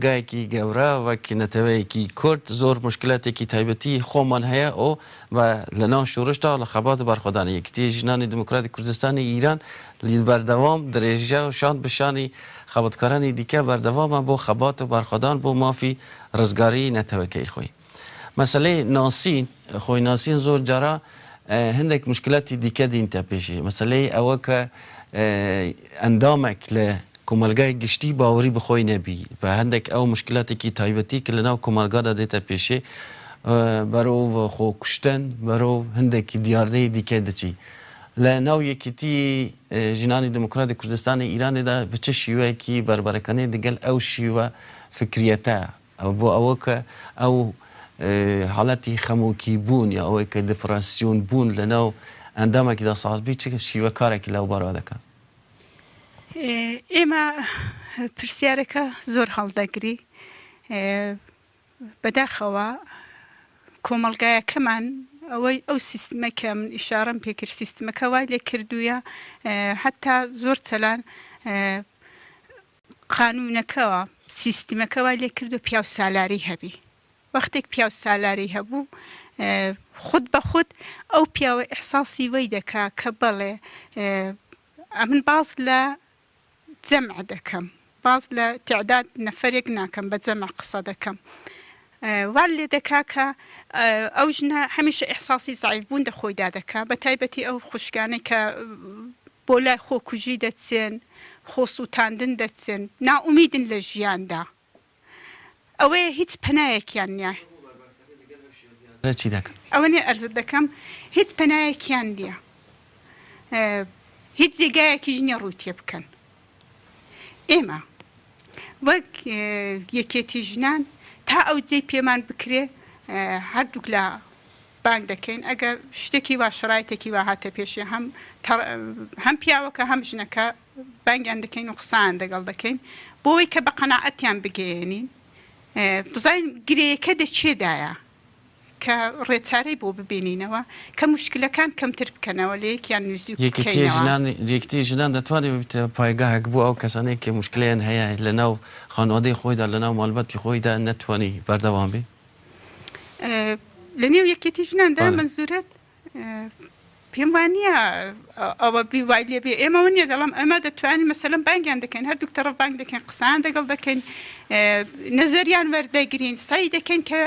گایکی گەورە وەک نەتەوەیەکی کورد زۆر مشکلاتێکی تایبەتی خۆمان هەیە ئەو بە لەناو شوورشتا لە خەبات بەرخۆدانی یەکێتی ژنانی دموکراتی کوردستانی ئیران بەردەوام درێژە و شان بشانی خەباتکارانی دیکە بەردەوامە بۆ خەبات و بەرخۆدان بۆ مافی ڕزگاری نەتەوەکەی خۆی. مەسلەی ناسین خۆی ناسین زۆر جارە هەندێک مشکلاتی دیکە دینتە پێشی مەسلەی ئەوە کە ئەندامێک لە کۆمەلگای گشتی باوەڕی بخۆی نەبی بە هەندێک ئەو مشکلاتێکی تایبەتی کە لەناو کۆمەلگادا دێتە پێشێ بەرەو خۆکوشتن بەرەو هەندێکی دیاردەی دیکە دەچی لە ناو یەکێتی ژنانی دموکراتی کوردستانی ئیرانێدا بچە شیوەیەکی بربەرەکانی دەگەل ئەو شیوە فکریەتە بۆ ئەوە کە ئەو حاڵەتی خەمۆکی بوون یا ئەوەی کە دپرسیۆن بوون لەناو ئەندامێکیدا سازبی چ شیوە کارێکی لەو بارەوە دەکەن. ئێمە پرسیارەکە زۆر هەڵدەگری بەداخەوە کۆمەڵگایەکەمان ئەوەی ئەو سیستمەکە من ئیشارەم پێکرد سیستمەکە وای لێ کردووە حتا زۆر چەلان قانونەکەەوە سیستمەکە وای لێ کردو پیاو سالاری هەبی وەختێک پیاو سالاری هەبوو خود بە خود ئەو پیاوە ئەحساسی وەی دەکا کە بەڵێ من باز لە جەمع دەکەم باز لە تعداد نەفرێک ناکەم بە جەمع قسە دەکەم وا لێ دەکا کە ئەو ژنە هەمیشە ئەحساسی زعیف بوون دەخۆیدا دەکا بە تایبەتی ئەو خوشکانەی کە بۆ لای خۆکوژی دەچێن خۆسووتاندن دەچێن ناومیدن لە ژیاندا ئەوەیە هیچ پەنایەکیان نییە ئەوە نێ ئەرزت دەکەم هیچ پەنایەکیان نییە هیچ جێگایەکی ژنە ڕووی تێ بکەن ئێمە وەک یەکێتی ژنان تا ئەو جێ پێمان بکرێ هەردووک لە بانگ دەکەین ئەگەر شتێکی وا شڕایەتێکی وا هاتە پێشێ هەم پیاوەکە هەم ژنەکە بانگیان دەکەین و قسان دەگەڵ دەکەین بۆی کە بە قەناعەتیان بگەێنین بزانین گرەیەکە دەچێدایە کە ڕێچارەی بۆ ببینینەوە کە مشکلەکان کەمتر بکەنەوە لە یەکیان نووسی یەکێتی ژنان دەتوانێت پایگاهێک بوو ئەو کەسانەی کە مشکلیان هەیە لە ناو خانوادەی خۆیدا لە ناو مالبەتی خۆیدا نەتوانی بەردەوام بێ لە نێو یەکێتی ژناندا منزورەت پێم وانە ئەوە بیوای لێ بێ ئێمەوە نیە دەڵام ئەمە دەتوانین مەسەلەن بانگیان دەکەین هەردوو تەرەف بانگ دەکەین قسان دەگەڵ دەکەین نەزەریان وەردەگرین سای دەکەین کە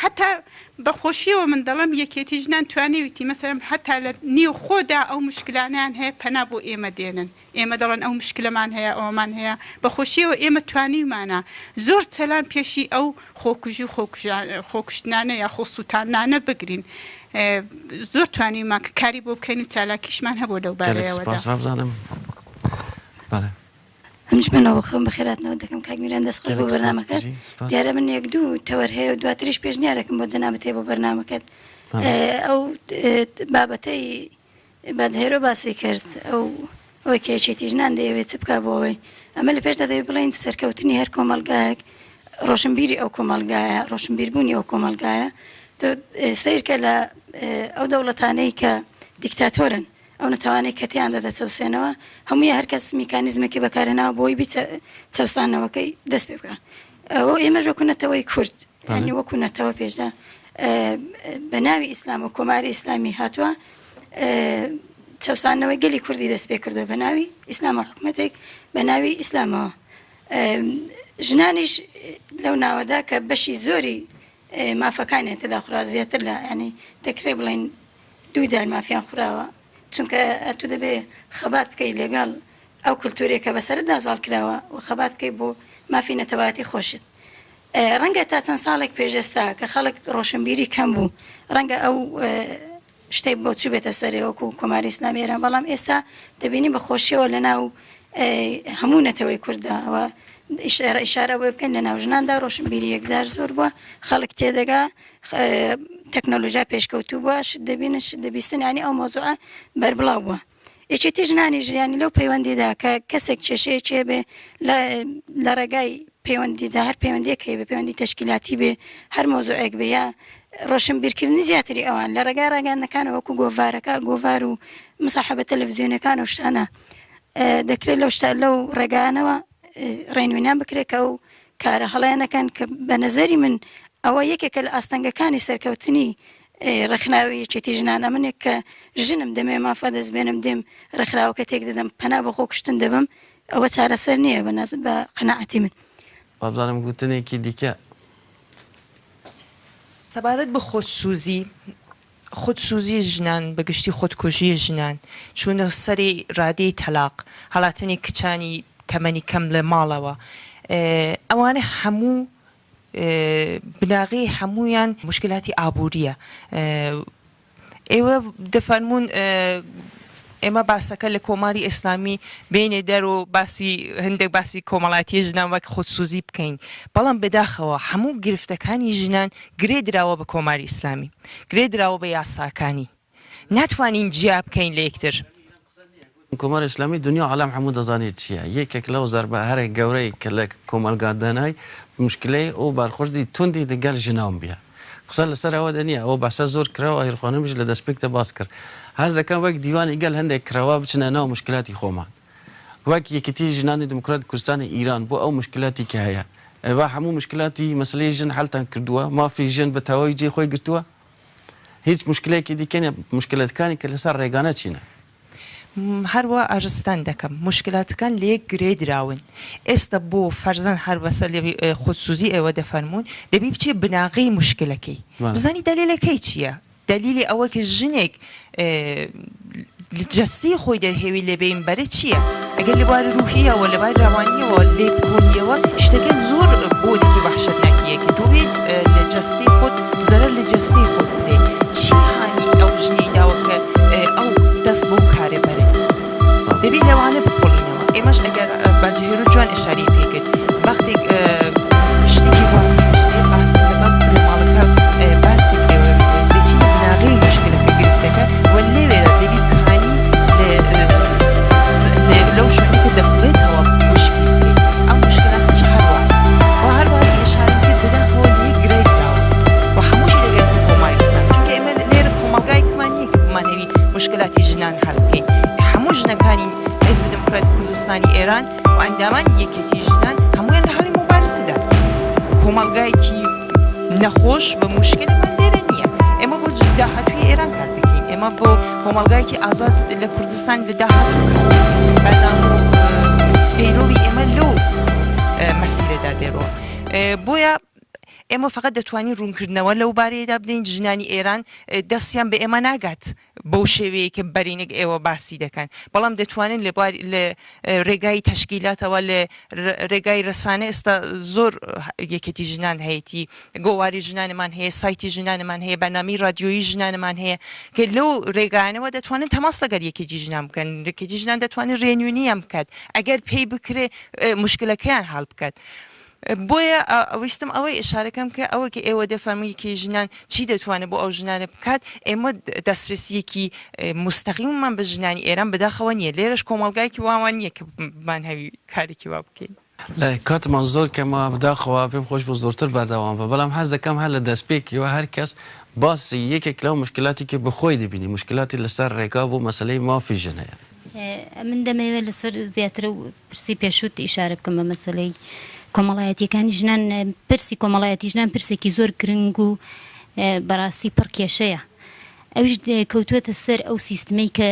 حتا بەخۆشیەوە من دەڵم یەکێتی ژنان توانێویتی مەسەلەن حتا لە نیو خۆدا ئەو مشکلانیان هەیە پەنا بۆ ئێمە دێنن ئێمە دەڵێن ئەو مشکلەمان هەیە ئەومان هەیە بەخۆشیەوە ئێمە توانیمانە زۆر چەلان پێشی ئەو خۆکوژی خۆکوشتانە یا خۆسووتانانە بگرین زۆر توانیمە کە کاری بۆ بکەین و چالاکیشمان هەبوو لەو بارەیەوەدا ئەمش منەوە خەم بەخێراتنەوە دەکەم کاگمیران دەستخۆش بۆ بەرنامەکەت دیارە من یەک دوو تەوەر هەیە و دواتریش پێشنیارەکەم بۆ جەنابەت هەیە بۆ بەرنامەکەت ئەو بابەتەی باجهێرۆ باسی کرد ئەوەی کە یەکێتی ژنان دەیەوێت چ بکا بۆ ئەوەی ئەمە لە پێشدا دەوێت بڵێن سەرکەوتنی هەر کۆمەڵگایەک ڕۆشنبیری ئەو کۆمەڵگایە ڕۆشنبیربوونی ئەو کۆمەڵگایە سیرکە لە ئەو دەوڵەتانەی کە دیکتاتۆرن ئەو نەتوانێت کەتیان دەدەچەوسێنەوە هەمووی هەرکەس میکانیزمێکی بەکارهێناوە بۆی چەوسانەوەکەی دەست پێ بکە ئەوە ئێمەش وەکوونەتەوەی کورد ینی وەکوونەتەوە پێشدا بە ناوی ئیسلام و کۆماری ئیسلامی هاتووە چەوسانەوەی گەلی کوردی دەست پێ کردو بە ناوی ئیسلامە حکومەتێک بە ناوی ئیسلامەوە ژنانیش لەو ناوەدا کە بەشی زۆری مافەکانیان تێدا خوڕا زیاتر لە ینی دەکرێت بڵێن دوو جار مافیان خوراوە چونکە ئەتو دەبێ خەبات بکەیت لەگەڵ ئەو کولتورێکە بەسەردا زاڵ کراوە و خەبات بکەیت بۆ مافی نەتەواتی خۆشت ڕەنگە تا چەند ساڵێک پێشێستا کە خەڵک ڕۆشنبیری کەم بوو ڕەنگە ئەو شتێک بۆ چوو بێتە سەرێ وەکو کۆماری ئیسلامی ئێران بەڵام ئێستا دەبینی بە خۆشیەوە لە ناو هەموو نەتەوەی کورداوە ئیشارە بۆ بکەن لە ناو ژناندا ڕۆشنبیری یەکجار زۆر بووە خەڵک تێدەگا تەکنۆلۆژیا پێشکەوتوو بووە شت دەبینن شت دەبیستن ینی ئەو مۆزوعە بەربڵاو بووە یەکێتی ژنانی ژیانی لەو پەیوەندیدا کە کەسێک کێشەیەکێ بێ لە ڕێگای پەیوەندیدا هەر پەیوەندیەک هەیە بە پەیوەندی تەشکیلاتی بێ هەر مۆزوعێک بێ یا ڕۆشنبیرکردنی زیاتری ئەوان لە ڕێگای ڕێگانەکانە وەکو گۆڤارەکە گۆڤار و مساحەبە تەلەڤیزیۆنەکان و شتانە دەکرێت لەو ڕێگانەوە ڕێنوینان بکرێت کە ئەو کارە هەڵیانەکان کە بە نەزەری من ئەوە یەکێکە لە ئاستەنگەکانی سەرکەوتنی ڕێکخراوی یەکێتی ژنانە منێک کە ژنم دەمێ مافە دەست بێنم دێم ڕێکخراوەکە تێک دەدەم پەنا بە خۆ کوشتن دەبم ئەوە چارەسەر نییە بە قەناعەتی من. بابزانم گوتنێکی دیکە سەبارەت بە خۆدسوزی ژنان بەگشتی خۆدکوژی ژنان چوونە سەری ڕادەی تەلاق هەڵاتنی کچانی تەمەنی کەم لە ماڵەوە ئەوانە هەموو بناغی هەمویان مشکلاتی ئابووریە. ئێوە دەفەرمونون ئێمە باسەکە لە کۆماری ئیسلامی بینێ دەرۆ هەندێک باسی کۆمەڵاتی ژنان وەک خۆدسوزی بکەین، بەڵام بەداخەوە هەموو گرفتەکانی ژنان گرێ درراوە بە کۆماری ئیسلامی، گرێ درراوە بە یاساکانی، ناتوانین جیا بکەین لە یەکتر. کۆماری ئیسلامی دنیا عالم هەموو دەزانێت چییە. یەکێک لەو زەربەهەرێک گەورەی کە لە کۆمەلگادانای مشکلەی ئەو بارخۆردی توندی دەگەل ژنان بێ. قسە لەسەر ئەوە دەنیە ئەوە بەسە زۆر کراوە هیرخوانمش لە دەستپێکتە باس کرد. هەز دەکەم وەک دیوانی گەل هەندێک کراوە بچنە ناو مشکلاتی خۆمان، وەک یەکێتی ژنانی دموکرات کوردستانی ئیران بۆ ئەو مشکلاتی کە هەیە. ئەوە هەموو مشکلاتی مەسلەی ژن حەلتان کردووە، مافی ژن بە تەواوی جێ خۆی گرتووە. هیچ مشکلێکی دیکەنە مشکلاتەکانی کە لەسەر ڕێگانە چینە. هەروە ئاژستان دەکەم مشکلاتەکان لێک گرێ دراون. ئێستا بۆ فەرزەن هەر بەسەر خۆدسوزی ئێوە دەفەرمونون دەبی بچێ بناغی مشکلەکەی بزانی دەلیلەکەی چییە. دلیلی ئەوە کە ژنێک جەستی خۆی دەهێوی لێبین بەرە چییە؟ ئەگەر لە بواری ڕوحیەوە لە بای ڕەوانیەوە لێ بکۆنیەوە شتەکە زۆر بۆدێکی وەحشەتناکیە کە دووبێت لە جەستی خۆت زەرەر لە جەستی خۆت بدەیت. چی هانی ئەو ژنی داوە کە ئەو دەست بۆ کارێ بەرێ دەبێت لەوانە بخۆڵینەوە. ئێمەش ئەگەر باجهێر و جوان ئشاری پێکرد وەختێک شتێکی وانێ باس لەگەڵ پرێماڵەکە باستی پێوە دەچی بناغی مشکلەکە گرفتەکە و لێوێرە دەبێت کانی لەو شوێنێکە دەبڵێتەوە مشکل بکەیت. ئەم مشکلاتش هەروە و هەروەها ئێشارە کرد بەداخەوە لێ گرەی دراوە و هەمووشی دەگەێت کۆماری ئیسلام، چونکە ئێمە لێرە کۆمەلگایەکمان نییە کە بمانەوی مشکلاتی ژنان هەر بکەین. هەموو ژنەکانی حیزب دموکراتی کوردستانی ئێران و ئەندامانی یەکێتی ژنان هەمویان لە هەڵی مبارزەدا. کۆمەلگایەکی نەخۆش بە مشکلمان لێرە نییە. ئێمە بۆ داهاتووی ئێران کار دەکەین، ئێمە بۆ کۆمەلگایەکی ئازاد لە کوردستان لە داهاتوو بەردام و پەیرۆوی ئێمە لەو مەسیرەدا دێڕەوە. بۆیە ئێمە فقط دەتوانین ڕوونکردنەوە لەو بارەیەدا بدەین ژنانی ئێران دەستیان بە ئێمە ناگات بەو شێوەیە کە بەرینێک ئێوە باسی دەکەن، بەڵام دەتوانین لە ڕێگای تەشکیلاتەوە لە ڕێگای ڕسانە ئێستا زۆر یەکێتی ژنان هەیەی گۆواری ژنانمان هەیە، سایتی ژنانمان هەیە، بەنامی رادیۆیی ژنانمان هەیە کە لەو ڕێگایانەوە دەتوانن تەماس لەگەر یەکێتی ژنان بکەن. یەکێتی ژنان دەتوانین ڕێنوونیان بکات ئەگەر پێی بکرێ مشکلەکەیان هەڵ بکات. بۆیە ئەویستم ئەوەی ئشارەکەم کە ئەوە کە ئێوە دەفەرموویەکی ژنان چی دەتوانێت بۆ ئەو ژنانە بکات. ئێمە دەسترسیەکی مستەقیممان بە ژنانی ئێران بەداخەوە نییە. لێرەش کۆمەلگایکی واوان نییە کە بمان هەوی کارێکی وا بکەین. لە کاتمان زۆر کەمە بداخەوە پێم خۆش بۆ زۆرتر بەردەوام بە، بەڵام حەز دەکەم هەر لە دەستپێکیەوە هەر کەس باسی یەکێک لەو مشکلاتی کە بخۆی دەبینی مشکلاتی لەسەر ڕێگا بۆ مەسلەی مافی ژن هەیە. من دەمەوێت لەسەر زیاترە و پرسی پێشوت ئیشارە بکەم بە مەسلەی کۆمەڵایەتیەکانی ژنان. پرسی کۆمەڵایەتی ژنان پرسێکی زۆر گرنگ و بەڕاستی پڕ کێشەیە. ئەوش کەوتوێتە سەر ئەو سیستمەی کە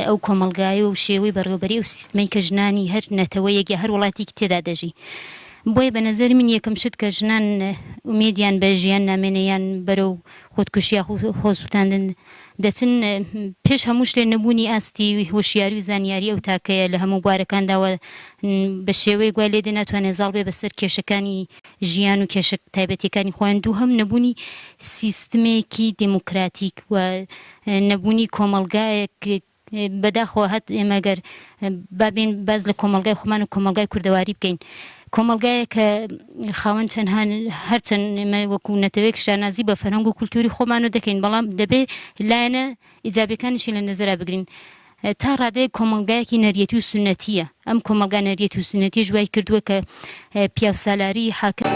ئەو کۆمەلگایە و شێوەی بەڕێوەبەری ئەو سیستمەی کە ژنانی هەر نەتەوەیەکی هەر وڵاتێکی تێدا دەژی. بۆیە بە نەزەر من یەکەم شت کە ژنان ئومێدیان بە ژیان نامێنەیان بەرەو خۆدکوشی خۆسووتاندن دەچن پێش هەموو شتێ نەبوونی ئاستی هۆشیاری و زانیاری ئەو تاکەیە لە هەموو بوارەکانداوە بە شێوەیە گوای لێدە ناتوانێت زاڵ بێ بەسەر کێشەکانی ژیان و کێشە تایبەتیەکانی خۆیان. دوو هەم نەبوونی سیستمێکی دموکراتیک و نەبوونی کۆمەلگایەک بەداخەوە هەت ئێمەگەر بابین باز لە کۆمەلگای خۆمان و کۆمەلگای کوردەواری بکەین. کۆمەلگایە کە خاوەن چەندهان هەرچەند ئێمە وەکو نەتەوەیەک شانازی بە فەرهەنگ و کولتوری خۆمانە دەکەین، بەڵام دەبێ لایەنە ئیجابیەکانیشی لە نەزەرا بگرین. تا ڕادەیە کۆمەلگایەکی نەریەتی و سونەتیە. ئەم کۆمەلگا نەریەتی و سونەتی ژوای کردووە کە پیاوسالاری حاکم